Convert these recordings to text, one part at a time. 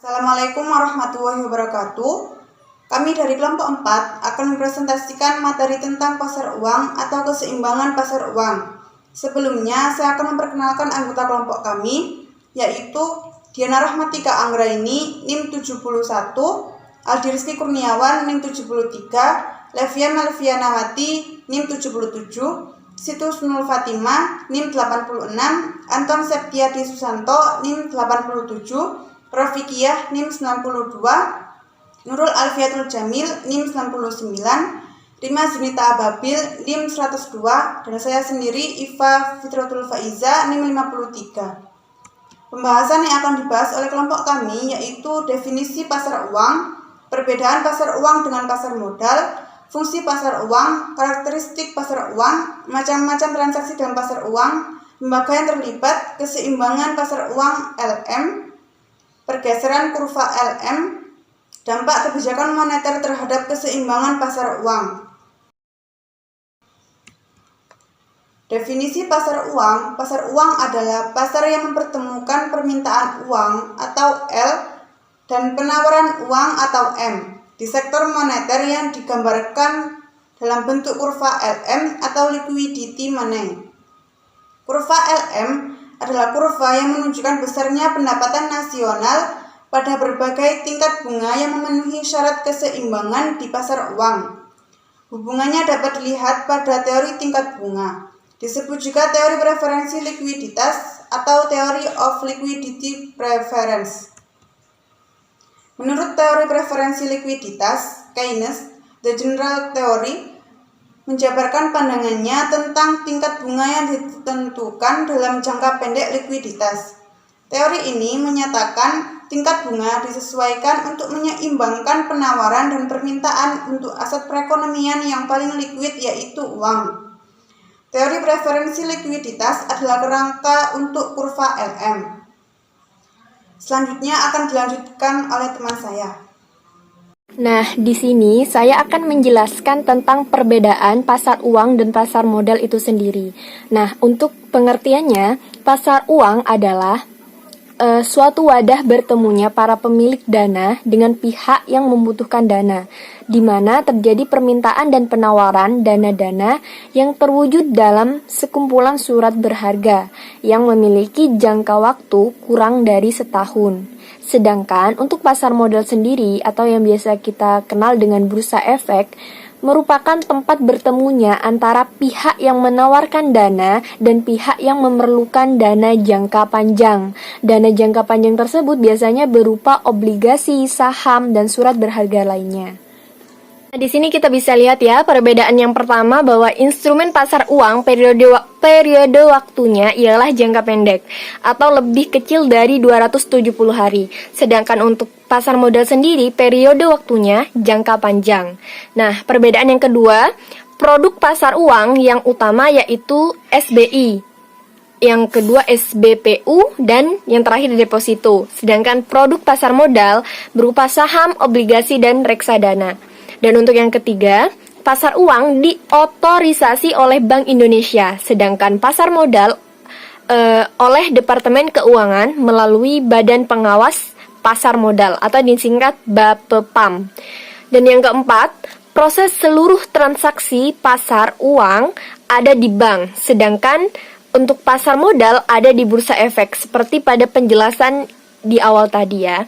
Assalamualaikum warahmatullahi wabarakatuh. Kami dari kelompok 4 akan mempresentasikan materi tentang pasar uang atau keseimbangan pasar uang. Sebelumnya, saya akan memperkenalkan anggota kelompok kami, yaitu Diana Rahmatika Anggraini, NIM 71, Aldi Rizky Kurniawan, NIM 73, Levia Melvianawati, NIM 77, Situs Nul Fatimah, NIM 86, Anton Septiadi Susanto, NIM 87, Rofiqiyah, NIM 92, Nurul Alfiatul Jamil, NIM 99, Rima Zunita Ababil, NIM 102, dan saya sendiri, Iva Fitratul Faiza, NIM 53. Pembahasan yang akan dibahas oleh kelompok kami yaitu definisi pasar uang, perbedaan pasar uang dengan pasar modal, fungsi pasar uang, karakteristik pasar uang, macam-macam transaksi dalam pasar uang, lembaga yang terlibat, keseimbangan pasar uang LM, pergeseran kurva LM, dampak kebijakan moneter terhadap keseimbangan pasar uang. Definisi pasar uang adalah pasar yang mempertemukan permintaan uang atau L dan penawaran uang atau M di sektor moneter yang digambarkan dalam bentuk kurva LM atau liquidity money. Kurva LM adalah kurva yang menunjukkan besarnya pendapatan nasional pada berbagai tingkat bunga yang memenuhi syarat keseimbangan di pasar uang. Hubungannya dapat dilihat pada teori tingkat bunga. Disebut juga teori preferensi likuiditas atau teori of liquidity preference. Menurut teori preferensi likuiditas, Keynes, The General Theory, menjabarkan pandangannya tentang tingkat bunga yang ditentukan dalam jangka pendek likuiditas. Teori ini menyatakan tingkat bunga disesuaikan untuk menyeimbangkan penawaran dan permintaan untuk aset perekonomian yang paling liquid yaitu uang. Teori preferensi likuiditas adalah kerangka untuk kurva LM. Selanjutnya akan dilanjutkan oleh teman saya. Nah, di sini saya akan menjelaskan tentang perbedaan pasar uang dan pasar modal itu sendiri. Nah, untuk pengertiannya, pasar uang adalah suatu wadah bertemunya para pemilik dana dengan pihak yang membutuhkan dana, di mana terjadi permintaan dan penawaran dana-dana yang terwujud dalam sekumpulan surat berharga yang memiliki jangka waktu kurang dari setahun. Sedangkan untuk pasar modal sendiri atau yang biasa kita kenal dengan bursa efek merupakan tempat bertemunya antara pihak yang menawarkan dana dan pihak yang memerlukan dana jangka panjang. Dana jangka panjang tersebut biasanya berupa obligasi, saham, dan surat berharga lainnya. Nah, di sini kita bisa lihat ya, perbedaan yang pertama bahwa instrumen pasar uang periode waktunya ialah jangka pendek atau lebih kecil dari 270 hari. Sedangkan untuk pasar modal sendiri periode waktunya jangka panjang. Nah, perbedaan yang kedua, produk pasar uang yang utama yaitu SBI. Yang kedua SBPU dan yang terakhir deposito. Sedangkan produk pasar modal berupa saham, obligasi, dan reksadana. Dan untuk yang ketiga, pasar uang diotorisasi oleh Bank Indonesia, sedangkan pasar modal oleh Departemen Keuangan melalui Badan Pengawas Pasar Modal atau disingkat BAPEPAM. Dan yang keempat, proses seluruh transaksi pasar uang ada di bank, sedangkan untuk pasar modal ada di bursa efek, seperti pada penjelasan di awal tadi ya.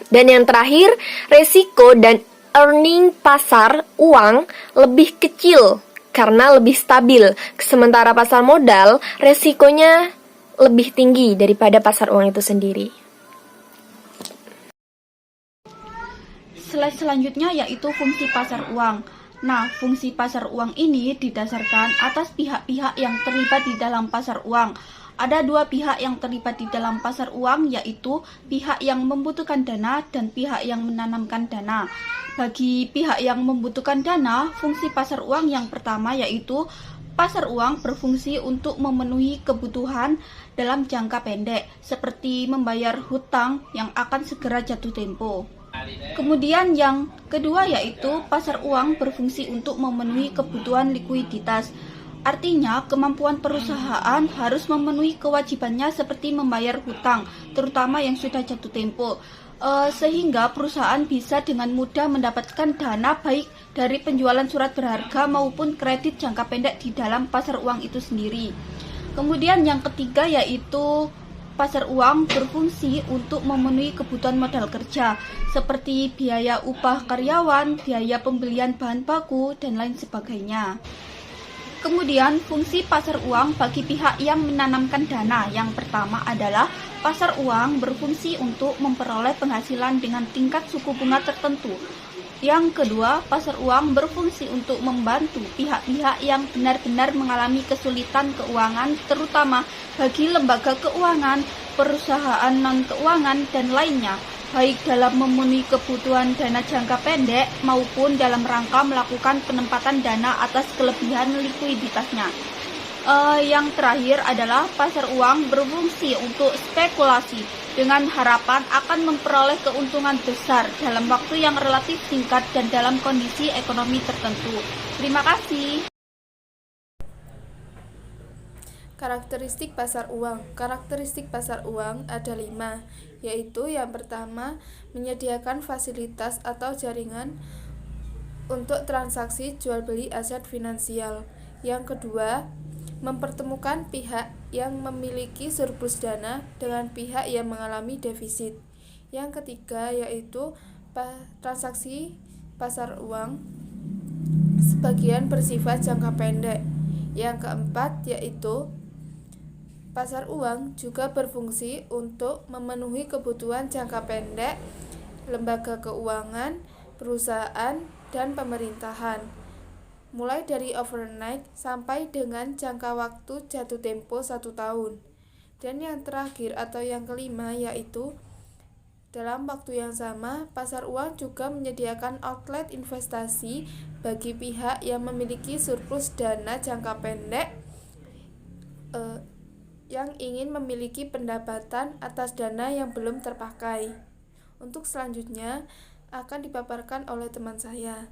Dan yang terakhir, resiko dan earning pasar uang lebih kecil karena lebih stabil, sementara pasar modal resikonya lebih tinggi daripada pasar uang itu sendiri. Slide selanjutnya yaitu fungsi pasar uang. Nah, fungsi pasar uang ini didasarkan atas pihak-pihak yang terlibat di dalam pasar uang. Ada dua pihak yang terlibat di dalam pasar uang, yaitu pihak yang membutuhkan dana dan pihak yang menanamkan dana. Bagi pihak yang membutuhkan dana, fungsi pasar uang yang pertama yaitu pasar uang berfungsi untuk memenuhi kebutuhan dalam jangka pendek, seperti membayar hutang yang akan segera jatuh tempo. Kemudian yang kedua yaitu pasar uang berfungsi untuk memenuhi kebutuhan likuiditas. Artinya, kemampuan perusahaan harus memenuhi kewajibannya seperti membayar hutang, terutama yang sudah jatuh tempo. sehingga perusahaan bisa dengan mudah mendapatkan dana baik dari penjualan surat berharga maupun kredit jangka pendek di dalam pasar uang itu sendiri. Kemudian yang ketiga yaitu pasar uang berfungsi untuk memenuhi kebutuhan modal kerja seperti biaya upah karyawan, biaya pembelian bahan baku, dan lain sebagainya. Kemudian fungsi pasar uang bagi pihak yang menanamkan dana. Yang pertama adalah pasar uang berfungsi untuk memperoleh penghasilan dengan tingkat suku bunga tertentu. Yang kedua, pasar uang berfungsi untuk membantu pihak-pihak yang benar-benar mengalami kesulitan keuangan, terutama bagi lembaga keuangan, perusahaan non-keuangan, dan lainnya, baik dalam memenuhi kebutuhan dana jangka pendek maupun dalam rangka melakukan penempatan dana atas kelebihan likuiditasnya. Yang terakhir adalah pasar uang berfungsi untuk spekulasi dengan harapan akan memperoleh keuntungan besar dalam waktu yang relatif singkat dan dalam kondisi ekonomi tertentu. Terima kasih. Karakteristik pasar uang. Karakteristik pasar uang ada 5, yaitu yang pertama, menyediakan fasilitas atau jaringan untuk transaksi jual beli aset finansial. Yang kedua, mempertemukan pihak yang memiliki surplus dana dengan pihak yang mengalami defisit. Yang ketiga yaitu transaksi pasar uang sebagian bersifat jangka pendek. Yang keempat yaitu pasar uang juga berfungsi untuk memenuhi kebutuhan jangka pendek lembaga keuangan, perusahaan, dan pemerintahan, mulai dari overnight sampai dengan jangka waktu jatuh tempo 1 tahun. Dan yang terakhir atau yang kelima yaitu dalam waktu yang sama, pasar uang juga menyediakan outlet investasi bagi pihak yang memiliki surplus dana jangka pendek yang ingin memiliki pendapatan atas dana yang belum terpakai. Untuk selanjutnya akan dipaparkan oleh teman saya.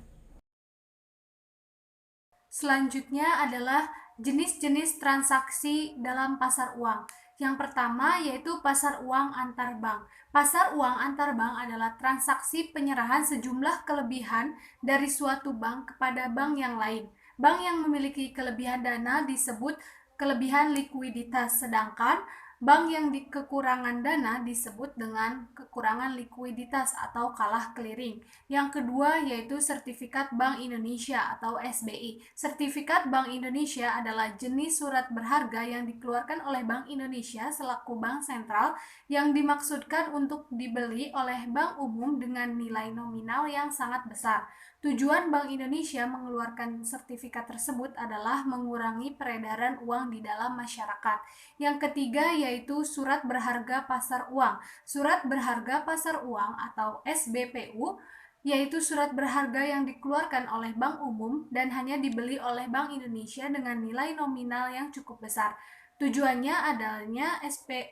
Selanjutnya adalah jenis-jenis transaksi dalam pasar uang. Yang pertama yaitu pasar uang antar bank. Pasar uang antar bank adalah transaksi penyerahan sejumlah kelebihan dari suatu bank kepada bank yang lain. Bank yang memiliki kelebihan dana disebut kelebihan likuiditas, sedangkan bank yang kekurangan dana disebut dengan kekurangan likuiditas atau kalah clearing. Yang kedua yaitu sertifikat Bank Indonesia atau SBI. Sertifikat Bank Indonesia adalah jenis surat berharga yang dikeluarkan oleh Bank Indonesia selaku bank sentral yang dimaksudkan untuk dibeli oleh bank umum dengan nilai nominal yang sangat besar. Tujuan Bank Indonesia mengeluarkan sertifikat tersebut adalah mengurangi peredaran uang di dalam masyarakat. Yang ketiga yaitu surat berharga pasar uang. Surat berharga pasar uang atau SBPU yaitu surat berharga yang dikeluarkan oleh bank umum dan hanya dibeli oleh Bank Indonesia dengan nilai nominal yang cukup besar. Tujuannya adanya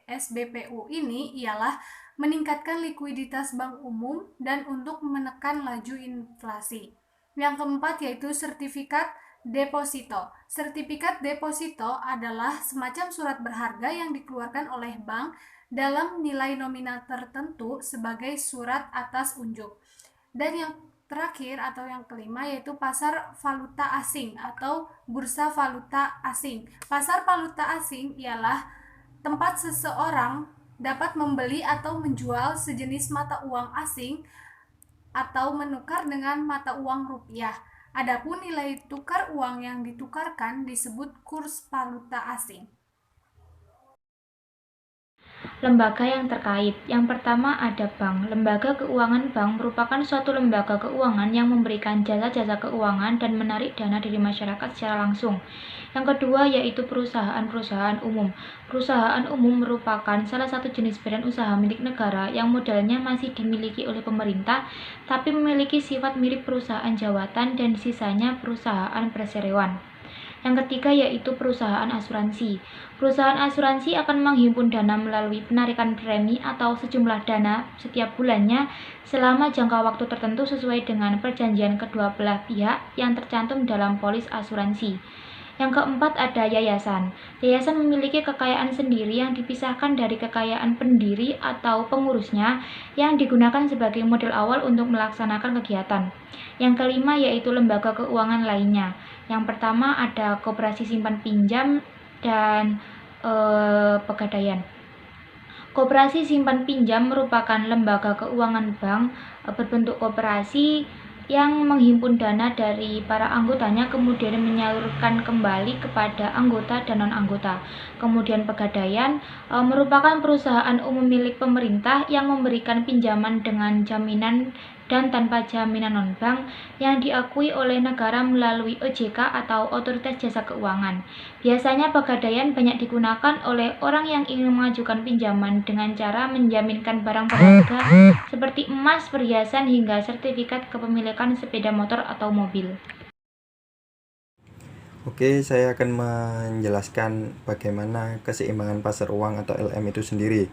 SBPU ini ialah meningkatkan likuiditas bank umum dan untuk menekan laju inflasi. Yang keempat yaitu sertifikat deposito. Sertifikat deposito adalah semacam surat berharga yang dikeluarkan oleh bank dalam nilai nominal tertentu sebagai surat atas unjuk. Dan yang terakhir atau yang kelima yaitu pasar valuta asing atau bursa valuta asing. Pasar valuta asing ialah tempat seseorang dapat membeli atau menjual sejenis mata uang asing atau menukar dengan mata uang rupiah. Adapun nilai tukar uang yang ditukarkan disebut kurs valuta asing. Lembaga yang terkait. Yang pertama ada bank. Lembaga keuangan bank merupakan suatu lembaga keuangan yang memberikan jasa-jasa keuangan dan menarik dana dari masyarakat secara langsung. Yang kedua yaitu perusahaan-perusahaan umum. Perusahaan umum merupakan salah satu jenis badan usaha milik negara yang modalnya masih dimiliki oleh pemerintah, tapi memiliki sifat mirip perusahaan jawatan dan sisanya perusahaan perseroan. Yang ketiga yaitu perusahaan asuransi. Perusahaan asuransi akan menghimpun dana melalui penarikan premi atau sejumlah dana setiap bulannya selama jangka waktu tertentu sesuai dengan perjanjian kedua belah pihak yang tercantum dalam polis asuransi. Yang keempat ada yayasan. Yayasan memiliki kekayaan sendiri yang dipisahkan dari kekayaan pendiri atau pengurusnya yang digunakan sebagai modal awal untuk melaksanakan kegiatan. Yang kelima yaitu lembaga keuangan lainnya. Yang pertama ada koperasi simpan pinjam dan pegadaian. Koperasi simpan pinjam merupakan lembaga keuangan bank berbentuk koperasi yang menghimpun dana dari para anggotanya kemudian menyalurkan kembali kepada anggota dan non-anggota. Kemudian pegadaian merupakan perusahaan umum milik pemerintah yang memberikan pinjaman dengan jaminan dan tanpa jaminan non-bank yang diakui oleh negara melalui OJK atau Otoritas Jasa Keuangan. Biasanya pegadaian banyak digunakan oleh orang yang ingin mengajukan pinjaman dengan cara menjaminkan barang berharga seperti emas, perhiasan, hingga sertifikat kepemilikan sepeda motor atau mobil. Oke, saya akan menjelaskan bagaimana keseimbangan pasar uang atau LM itu sendiri.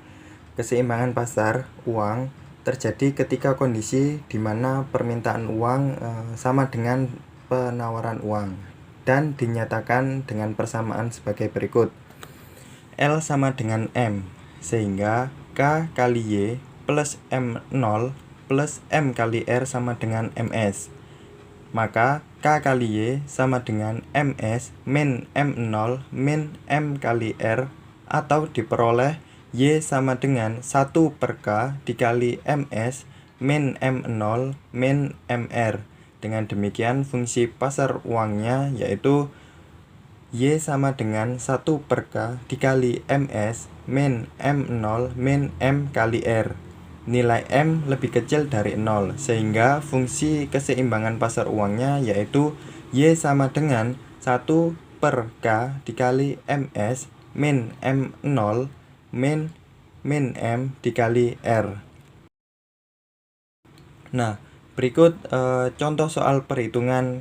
Keseimbangan pasar uang terjadi ketika kondisi di mana permintaan uang sama dengan penawaran uang dan dinyatakan dengan persamaan sebagai berikut. L sama dengan M, sehingga K kali Y plus M0 plus M kali R sama dengan MS. Maka K kali Y sama dengan MS min M0 min M kali R, atau diperoleh Y sama dengan 1 per K dikali MS min M0 min MR. Dengan demikian fungsi pasar uangnya yaitu Y sama dengan 1 per K dikali MS min M0 min M kali R. Nilai M lebih kecil dari 0, sehingga fungsi keseimbangan pasar uangnya yaitu Y sama dengan 1 per K dikali MS min M0 min M dikali R. Nah, berikut contoh soal perhitungan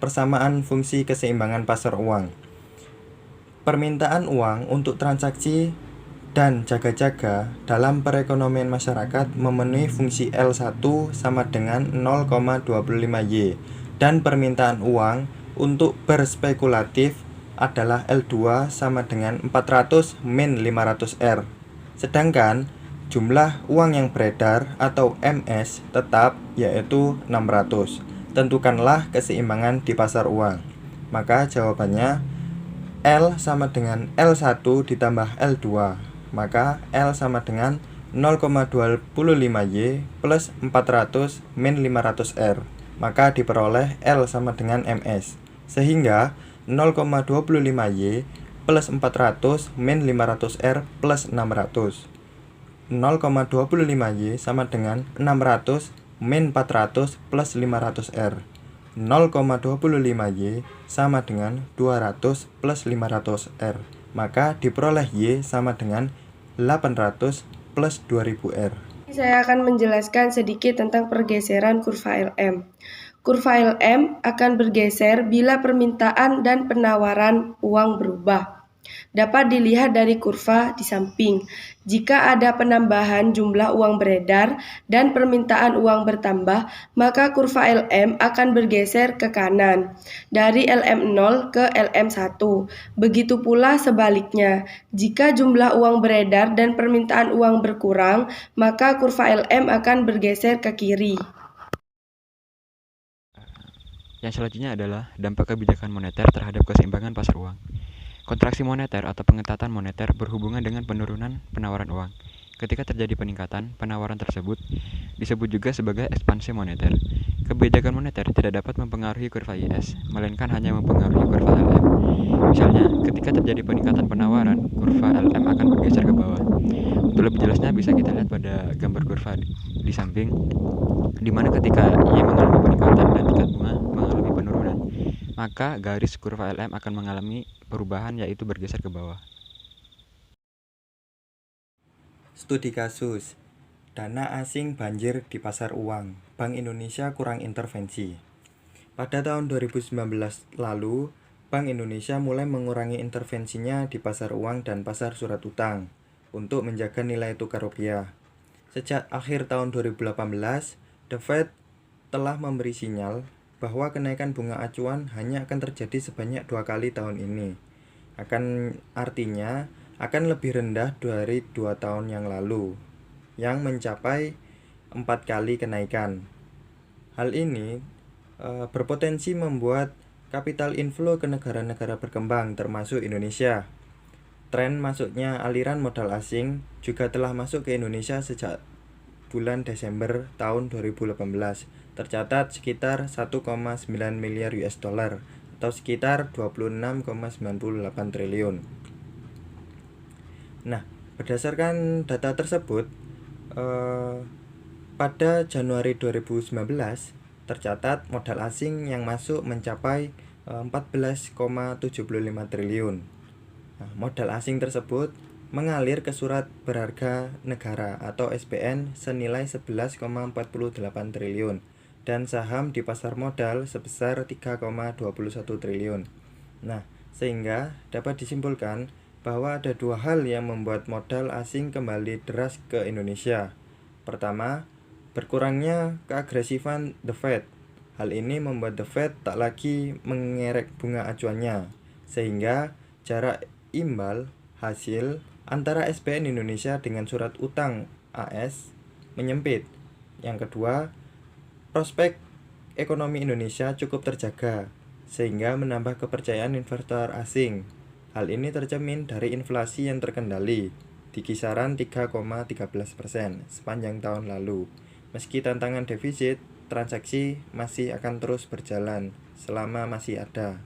persamaan fungsi keseimbangan pasar uang. Permintaan uang untuk transaksi dan jaga-jaga dalam perekonomian masyarakat memenuhi fungsi L1 sama dengan 0,25Y, dan permintaan uang untuk berspekulatif adalah L2 sama dengan 400 min 500R. Sedangkan jumlah uang yang beredar atau MS tetap yaitu 600. Tentukanlah keseimbangan di pasar uang. Maka jawabannya L sama dengan L1 ditambah L2. Maka L sama dengan 0,25Y plus 400 min 500R. Maka diperoleh L sama dengan MS. Sehingga 0,25Y plus 400 min 500R plus 600. 0,25Y sama dengan 600 min 400 plus 500R. 0,25Y sama dengan 200 plus 500R. Maka diperoleh Y sama dengan 800 plus 2000R. Saya akan menjelaskan sedikit tentang pergeseran kurva LM. Kurva LM akan bergeser bila permintaan dan penawaran uang berubah. Dapat dilihat dari kurva di samping. Jika ada penambahan jumlah uang beredar dan permintaan uang bertambah, maka kurva LM akan bergeser ke kanan, dari LM0 ke LM1. Begitu pula sebaliknya, jika jumlah uang beredar dan permintaan uang berkurang, maka kurva LM akan bergeser ke kiri. Yang selanjutnya adalah dampak kebijakan moneter terhadap keseimbangan pasar uang. Kontraksi moneter atau pengetatan moneter berhubungan dengan penurunan penawaran uang. Ketika terjadi peningkatan penawaran tersebut, disebut juga sebagai ekspansi moneter. Kebijakan moneter tidak dapat mempengaruhi kurva IS, melainkan hanya mempengaruhi kurva LM. Misalnya, ketika terjadi peningkatan penawaran, kurva LM akan bergeser ke bawah. Untuk lebih jelasnya bisa kita lihat pada gambar kurva di samping, di mana ketika Y mengalami peningkatan dan tingkat bunga mengalami penurunan, maka garis kurva LM akan mengalami perubahan yaitu bergeser ke bawah. Studi kasus dana asing banjir di pasar uang. Bank Indonesia kurang intervensi. Pada tahun 2019 lalu, Bank Indonesia mulai mengurangi intervensinya di pasar uang dan pasar surat utang untuk menjaga nilai tukar rupiah. Sejak akhir tahun 2018, The Fed telah memberi sinyal bahwa kenaikan bunga acuan hanya akan terjadi sebanyak 2 kali tahun ini. Artinya akan lebih rendah dari 2 tahun yang lalu, yang mencapai 4 kali kenaikan. Hal ini berpotensi membuat capital inflow ke negara-negara berkembang termasuk Indonesia. Tren masuknya aliran modal asing juga telah masuk ke Indonesia sejak bulan Desember tahun 2018, tercatat sekitar 1,9 miliar US dollar atau sekitar 26,98 triliun. Nah, berdasarkan data tersebut, pada Januari 2019 tercatat modal asing yang masuk mencapai 14,75 triliun. Nah, modal asing tersebut mengalir ke surat berharga negara atau SBN senilai 11,48 triliun dan saham di pasar modal sebesar 3,21 triliun. Nah, sehingga dapat disimpulkan bahwa ada 2 hal yang membuat modal asing kembali deras ke Indonesia. Pertama, berkurangnya keagresifan The Fed. Hal ini membuat The Fed tak lagi mengerek bunga acuannya, sehingga jarak imbal hasil antara SBN Indonesia dengan surat utang AS menyempit. Yang kedua, prospek ekonomi Indonesia cukup terjaga, sehingga menambah kepercayaan investor asing. Hal ini tercermin dari inflasi yang terkendali di kisaran 3,13% sepanjang tahun lalu. Meski tantangan defisit transaksi masih akan terus berjalan selama masih ada